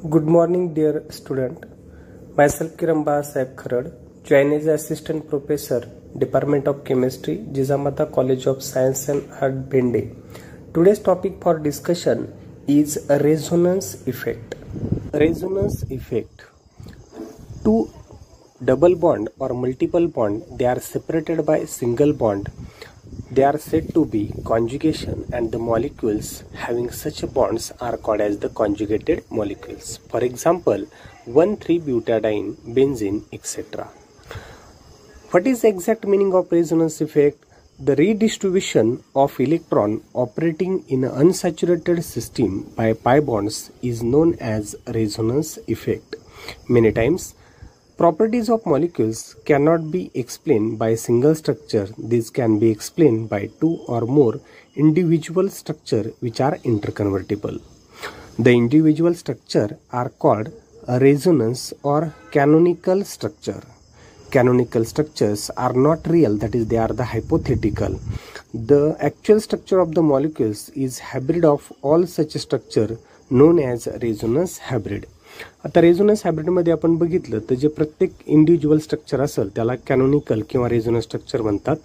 Good morning, dear student. Myself Kiramba Saib Kharad, joined as Assistant Professor, Department of Chemistry, Jizamata College of Science and Art, Bende. Today's topic for discussion is a resonance effect. Resonance effect. Two double bond or multiple bond, they are separated by single bond. They are said to be conjugation, and the molecules having such bonds are called as the conjugated molecules. For example, 1,3-butadiene, benzene, etc. What is the exact meaning of resonance effect? The redistribution of electron operating in an unsaturated system by pi bonds is known as resonance effect. Many times, properties of molecules cannot be explained by a single structure. This can be explained by two or more individual structures which are interconvertible. The individual structure are called a resonance or canonical structure. Canonical structures are not real, that is, they are the hypothetical. The actual structure of the molecules is hybrid of all such structure known as resonance hybrid. आता resonance हायब्रिडमध्ये आपण बघितलं तर जे प्रत्येक individual structure असेल त्याला canonical किंवा resonance structure म्हणतात,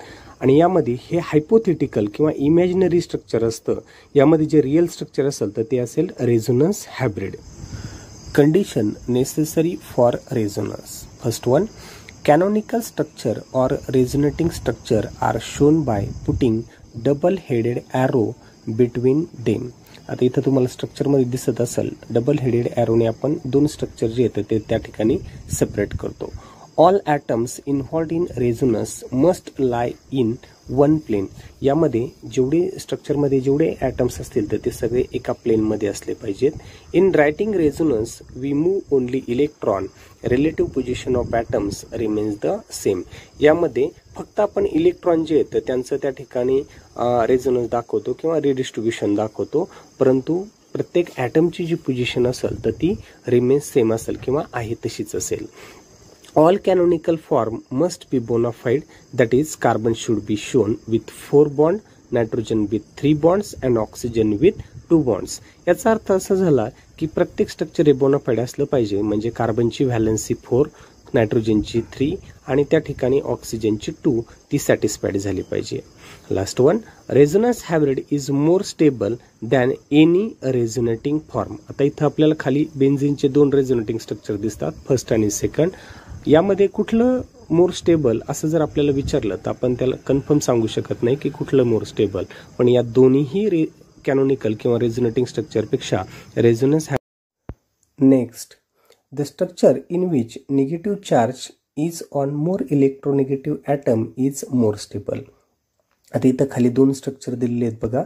आणि यामध्ये हे हायपोथेटिकल किंवा इमॅजिनरी स्ट्रक्चर असतं. यामध्ये जे रिअल स्ट्रक्चर असेल तर ते असेल resonance hybrid. Condition necessary for resonance. First one, canonical structure or resonating structure are shown by putting double-headed arrow between them. आता इथं तुम्हाला स्ट्रक्चरमध्ये दिसत असेल डबल हेडेड ॲरोने आपण दोन स्ट्रक्चर जे येतं ते त्या ठिकाणी सेपरेट करतो. All atoms involved in resonance must lie in one plane. यामध्ये जेवढे स्ट्रक्चरमध्ये जेवढे ॲटम्स असतील तर ते सगळे एका प्लेनमध्ये असले पाहिजेत. In writing resonance we move only electron, relative position of atoms remains the same. यामध्ये फक्त आपण इलेक्ट्रॉन जे आहेत त्यांचं त्या ठिकाणी रेझोनन्स दाखवतो किंवा रिडिस्ट्रीब्युशन दाखवतो, परंतु प्रत्येक ॲटमची जी पोझिशन असेल तर ती रिमेन्स सेम असेल किंवा आहे तशीच असेल. All canonical form must be bona fide, that is, carbon should be shown with 4 bonds, nitrogen with 3 bonds and oxygen with 2 bonds. याचा अर्थ असा झाला की प्रत्येक स्ट्रक्चर हे बोनाफाईड असलं पाहिजे, म्हणजे कार्बनची व्हॅलन्सी 4, नायट्रोजनची 3 आणि त्या ठिकाणी ऑक्सिजनची 2 ती सॅटिस्फाईड झाली पाहिजे. Last one, resonance hybrid is more stable than any resonating form. आता इथं आपल्याला खाली बेन्झीनचे दोन रेझोनेटिंग स्ट्रक्चर दिसतात, फर्स्ट आणि सेकंड. यामध्ये कुठलं मोर स्टेबल असं जर आपल्याला विचारलं तर आपण त्याला कन्फर्म सांगू शकत नाही की कुठलं मोर स्टेबल, पण या दोन्हीही कॅनोनिकल किंवा रेझोनेटिंग स्ट्रक्चरपेक्षा resonance. Next, the structure in which negative charge is on more electronegative atom is more stable. आता इथं खाली दोन स्ट्रक्चर दिलेले आहेत बघा,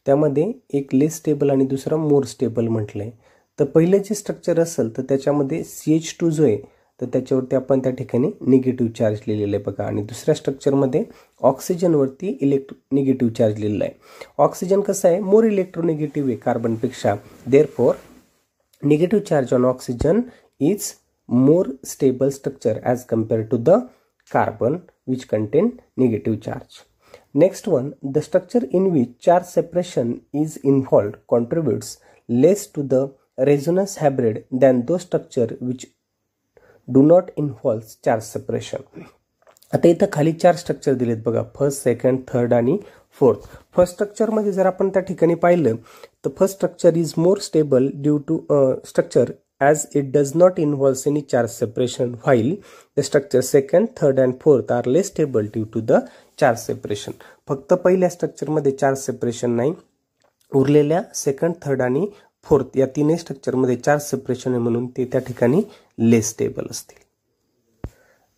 त्यामध्ये एक लेस स्टेबल आणि दुसरा मोर स्टेबल म्हटलंय. तर पहिलं जे स्ट्रक्चर असेल तर त्याच्यामध्ये CH2 जो आहे तर त्याच्यावरती आपण त्या ठिकाणी निगेटिव्ह चार्ज लिहिलेलं आहे बघा, आणि दुसऱ्या स्ट्रक्चरमध्ये ऑक्सिजनवरती निगेटिव्ह चार्ज लिहिलेला आहे. ऑक्सिजन कसं आहे, मोर इलेक्ट्रोनेगेटिव्ह आहे कार्बनपेक्षा, therefore negative charge on oxygen is more stable structure as compare to the carbon which contain negative charge. Next one, the structure in which charge separation is involved contributes less to the resonance hybrid than those structure which do not involve charge separation. आता इथं खाली 4 structure दिलेत बघा, first, second, third आणि fourth. First स्ट्रक्चरमध्ये जर आपण त्या ठिकाणी पाहिलं तर first structure is more stable due to structure as it does not involve any charge separation, while the structure second, third and fourth are less stable due to the charge separation. फक्त पहिल्या स्ट्रक्चरमध्ये charge separation नाही, उरलेल्या second, third आणि fourth या तीनही स्ट्रक्चरमध्ये charge separation आहे, म्हणून ते त्या ठिकाणी लेस स्टेबल असतील.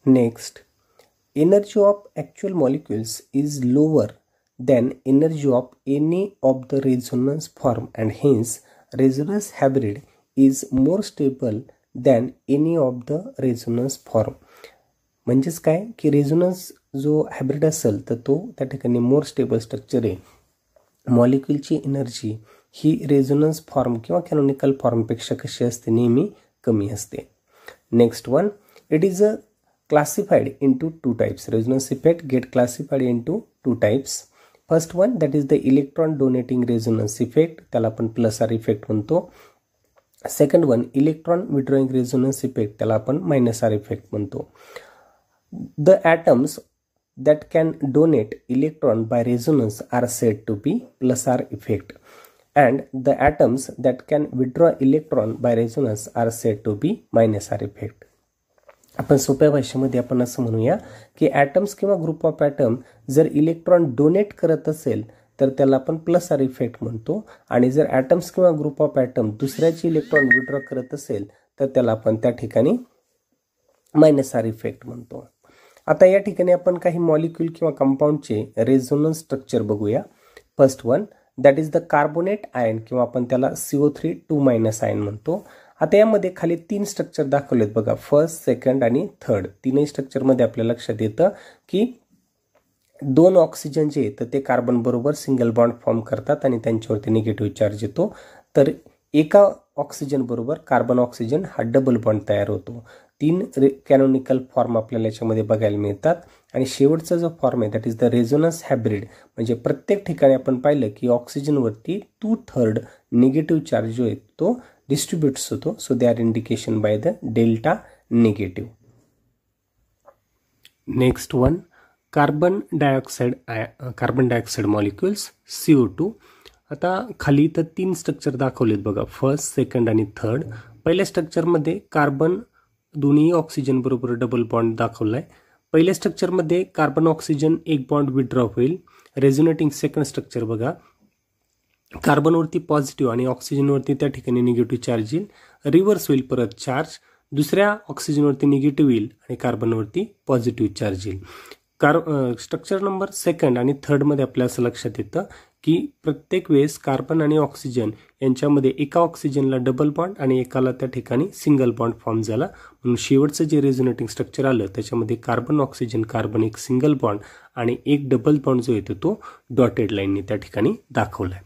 Next, energy of actual molecules is lower than energy of any of the resonance form and hence resonance hybrid is more stable than any of the resonance form. म्हणजेच काय की resonance जो hybrid असेल तर तो त्या ठिकाणी मोर स्टेबल स्ट्रक्चर आहे. मॉलिक्युलची एनर्जी ही रेझोनन्स फॉर्म किंवा कॅनोनिकल फॉर्मपेक्षा कशी असते, नेहमी कमी असते. Next one, it is a classified into 2 types. Resonance effect get classified into 2 types. First one, that is the electron donating resonance effect, त्याला आपण प्लस आर इफेक्ट म्हणतो. Second one electron withdrawing resonance effect, त्याला आपण -R effect म्हणतो. The atoms that can donate electron by resonance are said to be +R effect and the atoms that can withdraw electron by resonance are said to be -R effect. आपण सोप्या भाषेमध्ये आपण असं म्हणूया की atoms किंवा group of item जर electron donate करत असेल तर त्याला आपण +R इफेक्ट म्हणतो आणि जर ॲटम्स किंवा ग्रुप ऑफ ॲटम दुसऱ्याचे इलेक्ट्रॉन विड्रॉ करत असेल तर त्याला आपण त्या ठिकाणी -R इफेक्ट म्हणतो. आता या ठिकाणी आपण काही मॉलिक्यूल किंवा कंपाऊंडचे रेझोनन्स स्ट्रक्चर बघूया. First one that is the carbonate ion किंवा आपण त्याला CO3 आयन म्हणतो. आता यामध्ये खाली 3 स्ट्रक्चर दाखवलेत बघा, फर्स्ट, सेकंड आणि थर्ड. तीनही स्ट्रक्चरमध्ये आपल्या लक्षात येतं की 2 ऑक्सिजन जे आहेत ते कार्बन बरोबर सिंगल बॉन्ड फॉर्म करतात आणि त्यांच्यावरती निगेटिव्ह चार्ज येतो. तर एका ऑक्सिजन बरोबर कार्बन ऑक्सिजन हा डबल बॉन्ड तयार होतो. 3 कॅनोनिकल फॉर्म आपल्याला याच्यामध्ये बघायला मिळतात आणि शेवटचा जो फॉर्म आहे that is the resonance hybrid, म्हणजे प्रत्येक ठिकाणी आपण पाहिलं की ऑक्सिजनवरती 2/3 निगेटिव्ह चार्ज जो आहे तो डिस्ट्रीब्युट्स होतो. So they are indication by the delta negative. Next one carbon dioxide molecules CO2. आता खाली तर 3 स्ट्रक्चर दाखवलेत बघा, फर्स्ट, सेकंड आणि थर्ड. पहिल्या स्ट्रक्चरमध्ये कार्बन दोन्ही ऑक्सिजन बरोबर डबल बॉन्ड दाखवलाय. पहिल्या स्ट्रक्चरमध्ये कार्बन ऑक्सिजन एक बॉन्ड विड्रॉ होईल. रेझोनेटिंग सेकंड स्ट्रक्चर बघा, कार्बनवरती पॉझिटिव्ह आणि ऑक्सिजनवरती त्या ठिकाणी निगेटिव्ह चार्ज येईल. रिव्हर्स होईल परत चार्ज, दुसऱ्या ऑक्सिजनवरती निगेटिव्ह येईल आणि कार्बनवरती पॉझिटिव्ह चार्ज येईल. स्ट्रक्चर नंबर सेकंड आणि थर्डमध्ये आपल्या असं लक्षात येतं की प्रत्येक वेळेस कार्बन आणि ऑक्सिजन यांच्यामध्ये एका ऑक्सिजनला डबल बॉन्ड आणि एकाला त्या ठिकाणी सिंगल बॉन्ड फॉर्म झाला. म्हणून शेवटचं जे रेझोनेटिंग स्ट्रक्चर आलं त्याच्यामध्ये कार्बन ऑक्सिजन कार्बन एक सिंगल बॉन्ड आणि एक डबल बॉन्ड जो येतो तो डॉटेड लाईनने त्या ठिकाणी दाखवलाय.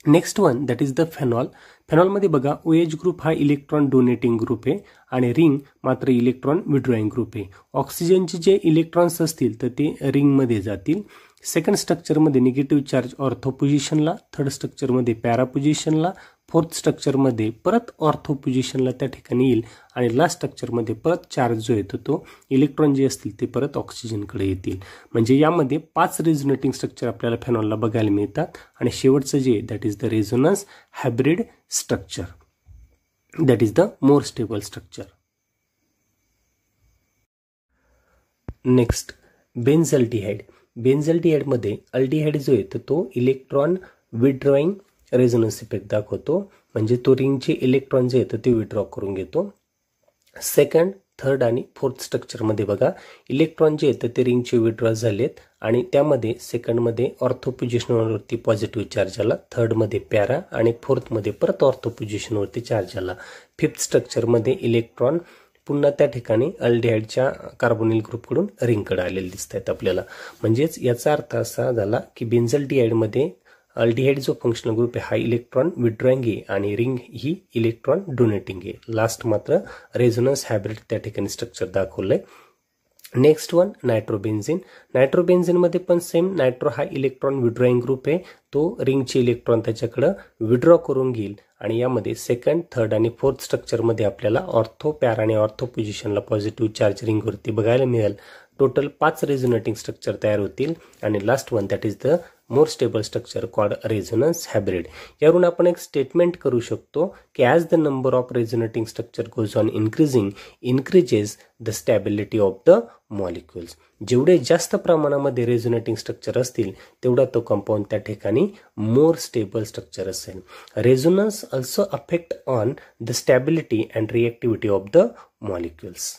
Next one that is the phenol. फेनॉलमध्ये बघा OH ग्रुप हा इलेक्ट्रॉन डोनेटिंग ग्रुप आहे आणि रिंग मात्र इलेक्ट्रॉन विड्रॉइंग ग्रुप आहे. ऑक्सिजनचे जे इलेक्ट्रॉन्स असतील तर ते रिंगमध्ये जातील. सेकंड स्ट्रक्चरमध्ये निगेटिव्ह चार्ज ऑर्थो पोझिशनला, थर्ड स्ट्रक्चरमध्ये पॅरा पोझिशनला, फोर्थ स्ट्रक्चरमध्ये परत ऑर्थो पोझिशनला त्या ठिकाणी येईल आणि लास्ट स्ट्रक्चरमध्ये परत चार्ज जो येतो तो इलेक्ट्रॉन जे असतील ते परत ऑक्सिजनकडे येतील. म्हणजे यामध्ये 5 रेझोनेटिंग स्ट्रक्चर आपल्याला फेनॉलला बघायला मिळतात आणि शेवटचं जे that is the resonance hybrid structure, that is the more stable structure. Next benzaldehyde. बेन्झल्डिहाइडमध्ये अल्डिहाइड जो आहे तो इलेक्ट्रॉन विड्रॉइंग रेझोनन्स इफेक्ट दाखवतो, म्हणजे तो रिंगचे इलेक्ट्रॉन जे येतं ते विड्रॉ करून घेतो. सेकंड, थर्ड आणि फोर्थ स्ट्रक्चरमध्ये बघा इलेक्ट्रॉन जे येतं ते रिंगचे विड्रॉ झालेत आणि त्यामध्ये सेकंडमध्ये ऑर्थो पोझिशनवरती पॉझिटिव्ह चार्ज आला, थर्डमध्ये पॅरा आणि फोर्थमध्ये परत ऑर्थो पोझिशनवरती चार्ज आला. फिफ्थ स्ट्रक्चरमध्ये इलेक्ट्रॉन पुन्हा त्या ठिकाणी अल्डिहाइडच्या कार्बोनिल ग्रुपकडून रिंगकडे आलेले दिसत आहेत आपल्याला. म्हणजेच याचा अर्थ असा झाला की बेन्झल्डिहाइडमध्ये अल्डिहाइड जो फंक्शनल ग्रुप आहे हा इलेक्ट्रॉन विड्रॉइंग आहे आणि रिंग ही इलेक्ट्रॉन डोनेटिंग आहे. लास्ट मात्र रेझोनन्स हायब्रिड त्या ठिकाणी स्ट्रक्चर दाखवलंय. Next one nitrobenzene. नायट्रोबेन्झिनमध्ये पण सेम, नायट्रो हा इलेक्ट्रॉन विड्रॉइंग ग्रुप आहे, तो रिंगचे इलेक्ट्रॉन त्याच्याकडं विड्रॉ करून घेईल आणि यामध्ये सेकंड, थर्ड आणि फोर्थ स्ट्रक्चरमध्ये आपल्याला ऑर्थो, पॅरा आणि ऑर्थो पोझिशनला पॉझिटिव्ह चार्ज रिंगवरती बघायला मिळेल. टोटल 5 रेझोनेटिंग स्ट्रक्चर तयार होतील आणि last one that is the more stable structure called resonance hybrid. यावरून आपण एक स्टेटमेंट करू शकतो की as the number of resonating structure goes on increases the stability of the molecules. जेवढे जास्त प्रमाणामध्ये रेझोनेटिंग स्ट्रक्चर असतील तेवढा तो कंपाऊंड त्या ठिकाणी मोर स्टेबल स्ट्रक्चर असेल. Resonance also affect on the stability and reactivity of the molecules.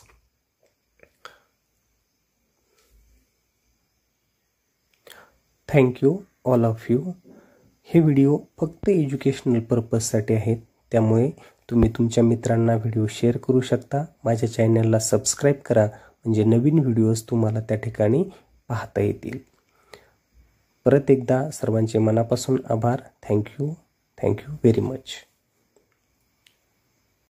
Thank you all of you. हे व्हिडिओ फक्त एज्युकेशनल पर्पजसाठी आहेत, त्यामुळे तुम्ही तुमच्या मित्रांना व्हिडिओ शेअर करू शकता. माझ्या चॅनलला सबस्क्राईब करा म्हणजे नवीन व्हिडिओज तुम्हाला त्या ठिकाणी पाहता येतील. परत एकदा सर्वांचे मनापासून आभार. Thank you very much.